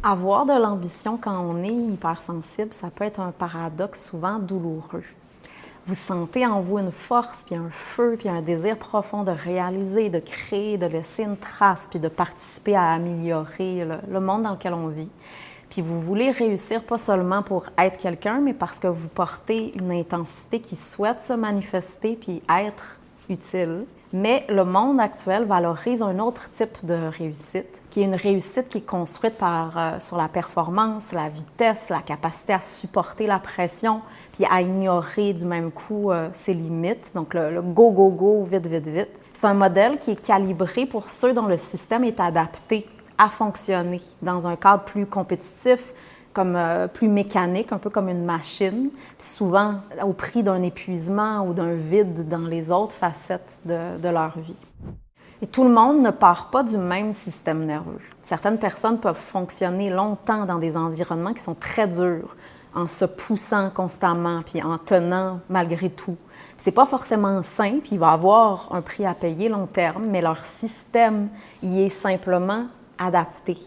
Avoir de l'ambition quand on est hypersensible, ça peut être un paradoxe souvent douloureux. Vous sentez en vous une force, puis un feu, puis un désir profond de réaliser, de créer, de laisser une trace, puis de participer à améliorer le monde dans lequel on vit. Puis vous voulez réussir pas seulement pour être quelqu'un, mais parce que vous portez une intensité qui souhaite se manifester puis être utile. Mais le monde actuel valorise un autre type de réussite, qui est une réussite qui est construite sur la performance, la vitesse, la capacité à supporter la pression, puis à ignorer du même coup ses limites. Donc le go, go, go, vite, vite, vite. C'est un modèle qui est calibré pour ceux dont le système est adapté à fonctionner dans un cadre plus compétitif, plus mécanique, un peu comme une machine, puis souvent au prix d'un épuisement ou d'un vide dans les autres facettes de leur vie. Et tout le monde ne part pas du même système nerveux. Certaines personnes peuvent fonctionner longtemps dans des environnements qui sont très durs, en se poussant constamment, puis en tenant malgré tout. C'est pas forcément sain, puis il va y avoir un prix à payer long terme, mais leur système y est simplement adapté.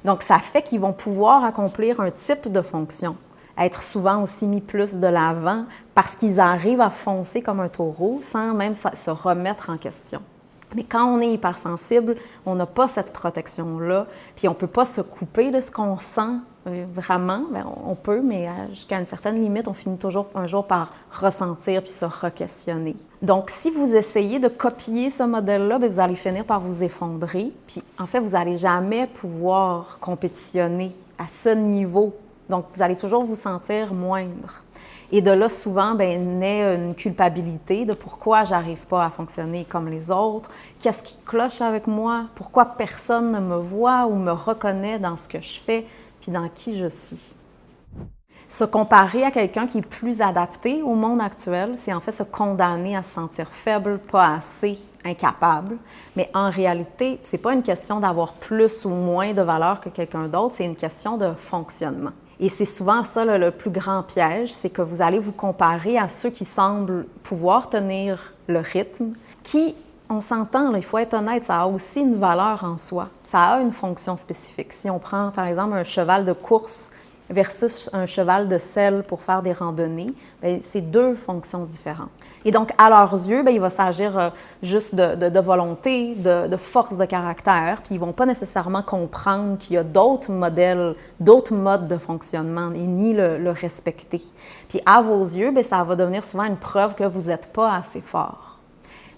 Donc, ça fait qu'ils vont pouvoir accomplir un type de fonction, être souvent aussi mis plus de l'avant parce qu'ils arrivent à foncer comme un taureau sans même se remettre en question. Mais quand on est hypersensible, on n'a pas cette protection-là, puis on ne peut pas se couper de ce qu'on sent vraiment. Bien, on peut, mais jusqu'à une certaine limite, on finit toujours un jour par ressentir puis se re-questionner. Donc, si vous essayez de copier ce modèle-là, bien, vous allez finir par vous effondrer, puis en fait, vous n'allez jamais pouvoir compétitionner à ce niveau. Donc, vous allez toujours vous sentir moindre. Et de là, souvent, naît une culpabilité de pourquoi j'arrive pas à fonctionner comme les autres, qu'est-ce qui cloche avec moi, pourquoi personne ne me voit ou me reconnaît dans ce que je fais, puis dans qui je suis. Se comparer à quelqu'un qui est plus adapté au monde actuel, c'est en fait se condamner à se sentir faible, pas assez, incapable. Mais en réalité, c'est pas une question d'avoir plus ou moins de valeur que quelqu'un d'autre, c'est une question de fonctionnement. Et c'est souvent ça le plus grand piège, c'est que vous allez vous comparer à ceux qui semblent pouvoir tenir le rythme, qui, on s'entend, là, il faut être honnête, ça a aussi une valeur en soi. Ça a une fonction spécifique. Si on prend, par exemple, un cheval de course versus un cheval de selle pour faire des randonnées, c'est deux fonctions différentes. Et donc, à leurs yeux, il va s'agir juste de volonté, de force de caractère, puis ils ne vont pas nécessairement comprendre qu'il y a d'autres modèles, d'autres modes de fonctionnement, et ni le respecter. Puis à vos yeux, ça va devenir souvent une preuve que vous n'êtes pas assez fort.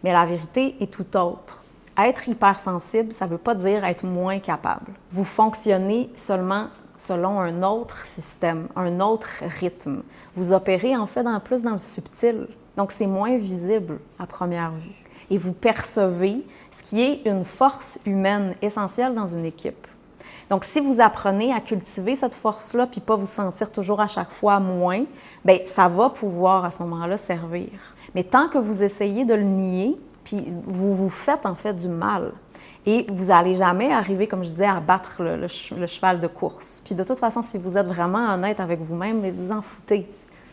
Mais la vérité est tout autre. Être hypersensible, ça ne veut pas dire être moins capable. Vous fonctionnez seulement selon un autre système, un autre rythme. Vous opérez en fait plus dans le subtil, donc c'est moins visible à première vue. Et vous percevez ce qui est une force humaine essentielle dans une équipe. Donc si vous apprenez à cultiver cette force-là, puis pas vous sentir toujours à chaque fois moins, ça va pouvoir à ce moment-là servir. Mais tant que vous essayez de le nier, puis vous vous faites en fait du mal. Et vous n'allez jamais arriver, comme je disais, à battre le cheval de course. Puis de toute façon, si vous êtes vraiment honnête avec vous-même, vous en foutez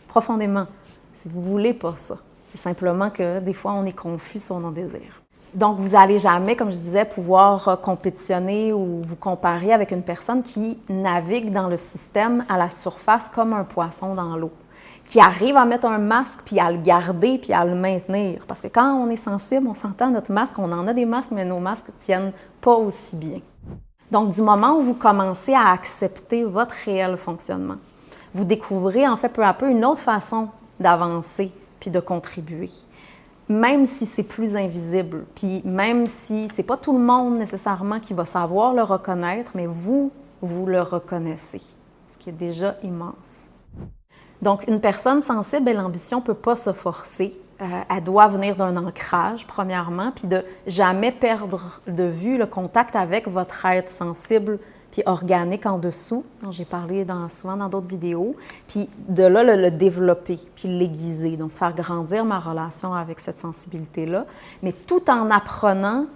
profondément. Si vous ne voulez pas ça. C'est simplement que des fois, on est confus sur nos désirs. Donc, vous n'allez jamais, comme je disais, pouvoir compétitionner ou vous comparer avec une personne qui navigue dans le système à la surface comme un poisson dans l'eau, qui arrive à mettre un masque, puis à le garder, puis à le maintenir. Parce que quand on est sensible, on s'entend notre masque, on en a des masques, mais nos masques ne tiennent pas aussi bien. Donc, du moment où vous commencez à accepter votre réel fonctionnement, vous découvrez en fait peu à peu une autre façon d'avancer puis de contribuer. Même si c'est plus invisible, puis même si c'est pas tout le monde nécessairement qui va savoir le reconnaître, mais vous le reconnaissez, ce qui est déjà immense. Donc, une personne sensible, l'ambition ne peut pas se forcer. Elle doit venir d'un ancrage, premièrement, puis de jamais perdre de vue le contact avec votre être sensible puis organique en dessous, dont j'ai parlé souvent dans d'autres vidéos, puis de là, le développer, puis l'aiguiser, donc faire grandir ma relation avec cette sensibilité-là, mais tout en apprenant,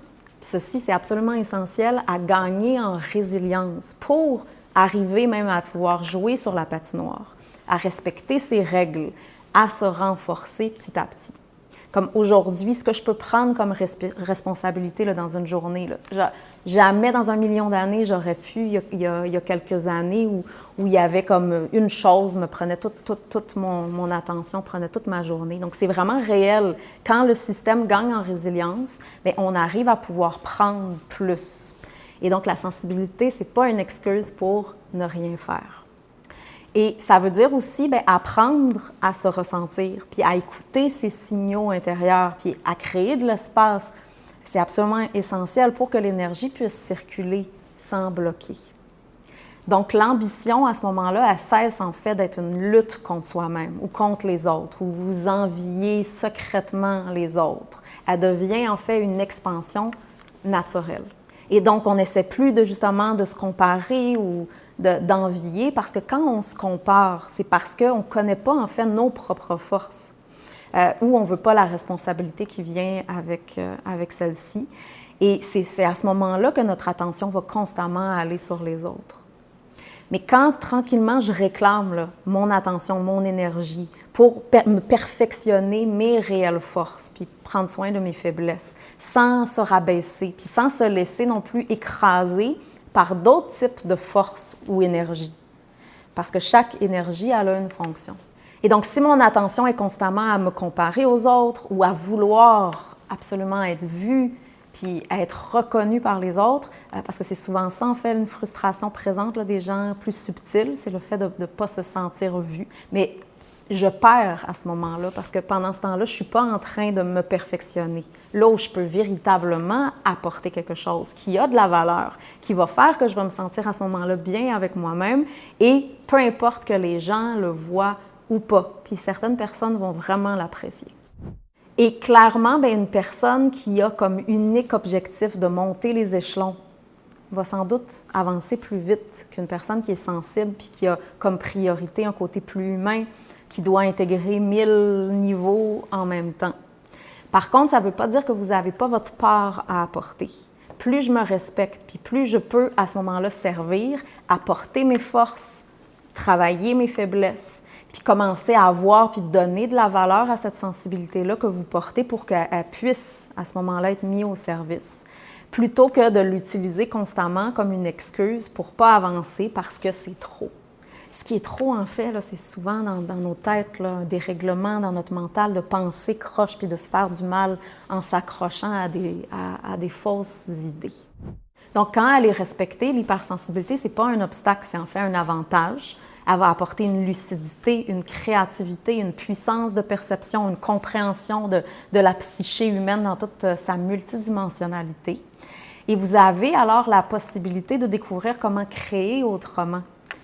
ceci c'est absolument essentiel, à gagner en résilience pour arriver même à pouvoir jouer sur la patinoire, à respecter ses règles, à se renforcer petit à petit. Comme aujourd'hui, ce que je peux prendre comme responsabilité là, dans une journée. Là. Jamais dans 1 million d'années, j'aurais pu, il y a quelques années, où il y avait comme une chose, me prenait toute mon attention, prenait toute ma journée. Donc, c'est vraiment réel. Quand le système gagne en résilience, bien, on arrive à pouvoir prendre plus. Et donc, la sensibilité, ce n'est pas une excuse pour ne rien faire. Et ça veut dire aussi bien, apprendre à se ressentir, puis à écouter ses signaux intérieurs, puis à créer de l'espace. C'est absolument essentiel pour que l'énergie puisse circuler sans bloquer. Donc, l'ambition, à ce moment-là, elle cesse en fait d'être une lutte contre soi-même ou contre les autres, où vous enviez secrètement les autres. Elle devient en fait une expansion naturelle. Et donc, on n'essaie plus justement de se comparer ou d'envier, parce que quand on se compare, c'est parce qu'on ne connaît pas en fait nos propres forces, ou on ne veut pas la responsabilité qui vient avec celle-ci. Et c'est à ce moment-là que notre attention va constamment aller sur les autres. Mais quand tranquillement je réclame là, mon attention, mon énergie pour me perfectionner mes réelles forces, puis prendre soin de mes faiblesses, sans se rabaisser, puis sans se laisser non plus écraser par d'autres types de forces ou énergie. Parce que chaque énergie, elle a une fonction. Et donc, si mon attention est constamment à me comparer aux autres ou à vouloir absolument être vue, puis à être reconnue par les autres, parce que c'est souvent ça, en fait, une frustration présente là, des gens plus subtils, c'est le fait de ne pas se sentir vu. Mais je perds à ce moment-là, parce que pendant ce temps-là, je ne suis pas en train de me perfectionner. Là où je peux véritablement apporter quelque chose qui a de la valeur, qui va faire que je vais me sentir à ce moment-là bien avec moi-même, et peu importe que les gens le voient ou pas. Puis certaines personnes vont vraiment l'apprécier. Et clairement, bien, une personne qui a comme unique objectif de monter les échelons va sans doute avancer plus vite qu'une personne qui est sensible puis qui a comme priorité un côté plus humain, qui doit intégrer 1000 niveaux en même temps. Par contre, ça ne veut pas dire que vous n'avez pas votre part à apporter. Plus je me respecte, puis plus je peux à ce moment-là servir, apporter mes forces, travailler mes faiblesses, puis commencer à avoir puis donner de la valeur à cette sensibilité-là que vous portez pour qu'elle puisse à ce moment-là être mise au service, plutôt que de l'utiliser constamment comme une excuse pour ne pas avancer parce que c'est trop. Ce qui est trop, en fait, là, c'est souvent dans nos têtes, là, un dérèglement dans notre mental de penser croche puis de se faire du mal en s'accrochant à des fausses idées. Donc, quand elle est respectée, l'hypersensibilité, ce n'est pas un obstacle, c'est en fait un avantage. Elle va apporter une lucidité, une créativité, une puissance de perception, une compréhension de la psyché humaine dans toute sa multidimensionnalité. Et vous avez alors la possibilité de découvrir comment créer autrement,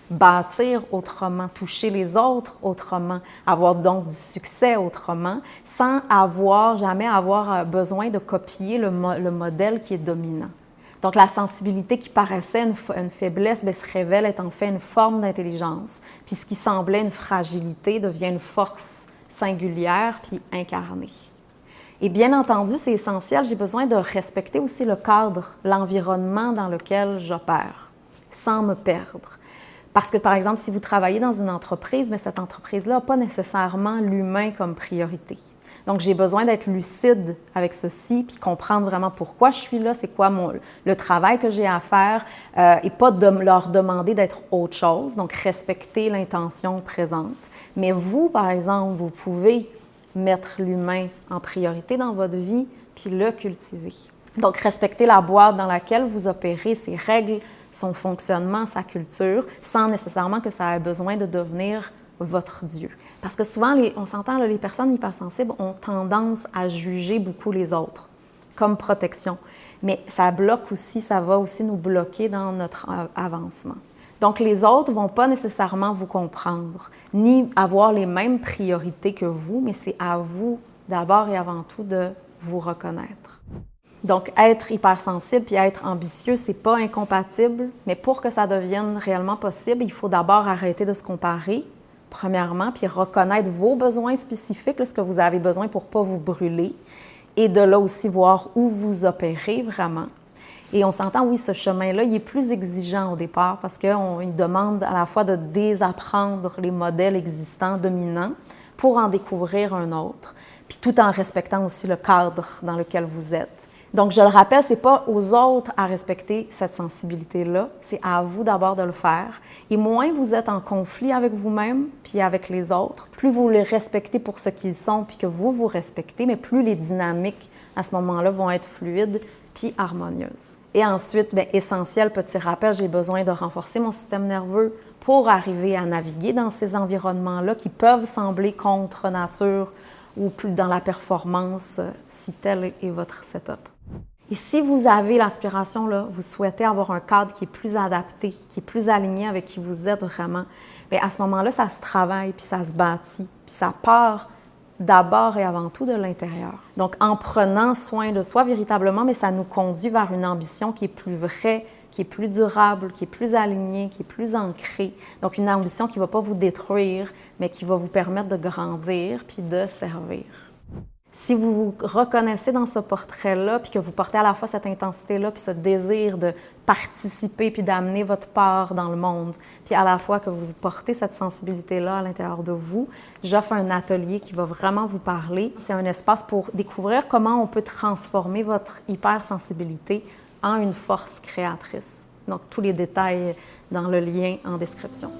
bâtir autrement, toucher les autres autrement, avoir donc du succès autrement, sans jamais avoir besoin de copier le modèle qui est dominant. Donc, la sensibilité qui paraissait une faiblesse bien, se révèle être en fait une forme d'intelligence, puis ce qui semblait une fragilité devient une force singulière puis incarnée. Et bien entendu, c'est essentiel, j'ai besoin de respecter aussi le cadre, l'environnement dans lequel j'opère, sans me perdre. Parce que, par exemple, si vous travaillez dans une entreprise, bien, cette entreprise-là n'a pas nécessairement l'humain comme priorité. Donc, j'ai besoin d'être lucide avec ceci, puis comprendre vraiment pourquoi je suis là, c'est quoi le travail que j'ai à faire, et pas de leur demander d'être autre chose, donc respecter l'intention présente. Mais vous, par exemple, vous pouvez mettre l'humain en priorité dans votre vie, puis le cultiver. Donc, respecter la boîte dans laquelle vous opérez, ses règles, son fonctionnement, sa culture, sans nécessairement que ça ait besoin de devenir votre Dieu. Parce que souvent, on s'entend, là, les personnes hypersensibles ont tendance à juger beaucoup les autres, comme protection. Mais ça bloque aussi, ça va aussi nous bloquer dans notre avancement. Donc, les autres ne vont pas nécessairement vous comprendre, ni avoir les mêmes priorités que vous, mais c'est à vous, d'abord et avant tout, de vous reconnaître. Donc, être hypersensible puis être ambitieux, c'est pas incompatible, mais pour que ça devienne réellement possible, il faut d'abord arrêter de se comparer, premièrement, puis reconnaître vos besoins spécifiques, là, ce que vous avez besoin pour ne pas vous brûler, et de là aussi voir où vous opérez vraiment. Et on s'entend, oui, ce chemin-là, il est plus exigeant au départ parce qu'il demande à la fois de désapprendre les modèles existants, dominants, pour en découvrir un autre. puis tout en respectant aussi le cadre dans lequel vous êtes. Donc, je le rappelle, ce n'est pas aux autres à respecter cette sensibilité-là, c'est à vous d'abord de le faire. Et moins vous êtes en conflit avec vous-même puis avec les autres, plus vous les respectez pour ce qu'ils sont puis que vous vous respectez, mais plus les dynamiques à ce moment-là vont être fluides puis harmonieuses. Et ensuite, bien, essentiel, petit rappel, j'ai besoin de renforcer mon système nerveux pour arriver à naviguer dans ces environnements-là qui peuvent sembler contre nature ou plus dans la performance, si tel est votre setup. Et si vous avez l'aspiration, là, vous souhaitez avoir un cadre qui est plus adapté, qui est plus aligné avec qui vous êtes vraiment, bien, à ce moment-là, ça se travaille, puis ça se bâtit, puis ça part d'abord et avant tout de l'intérieur. Donc, en prenant soin de soi véritablement, mais ça nous conduit vers une ambition qui est plus vraie, qui est plus durable, qui est plus alignée, qui est plus ancrée. Donc, une ambition qui ne va pas vous détruire, mais qui va vous permettre de grandir puis de servir. Si vous vous reconnaissez dans ce portrait-là, puis que vous portez à la fois cette intensité-là, puis ce désir de participer, puis d'amener votre part dans le monde, puis à la fois que vous portez cette sensibilité-là à l'intérieur de vous, j'offre un atelier qui va vraiment vous parler. C'est un espace pour découvrir comment on peut transformer votre hypersensibilité en une force créatrice. Donc, tous les détails dans le lien en description.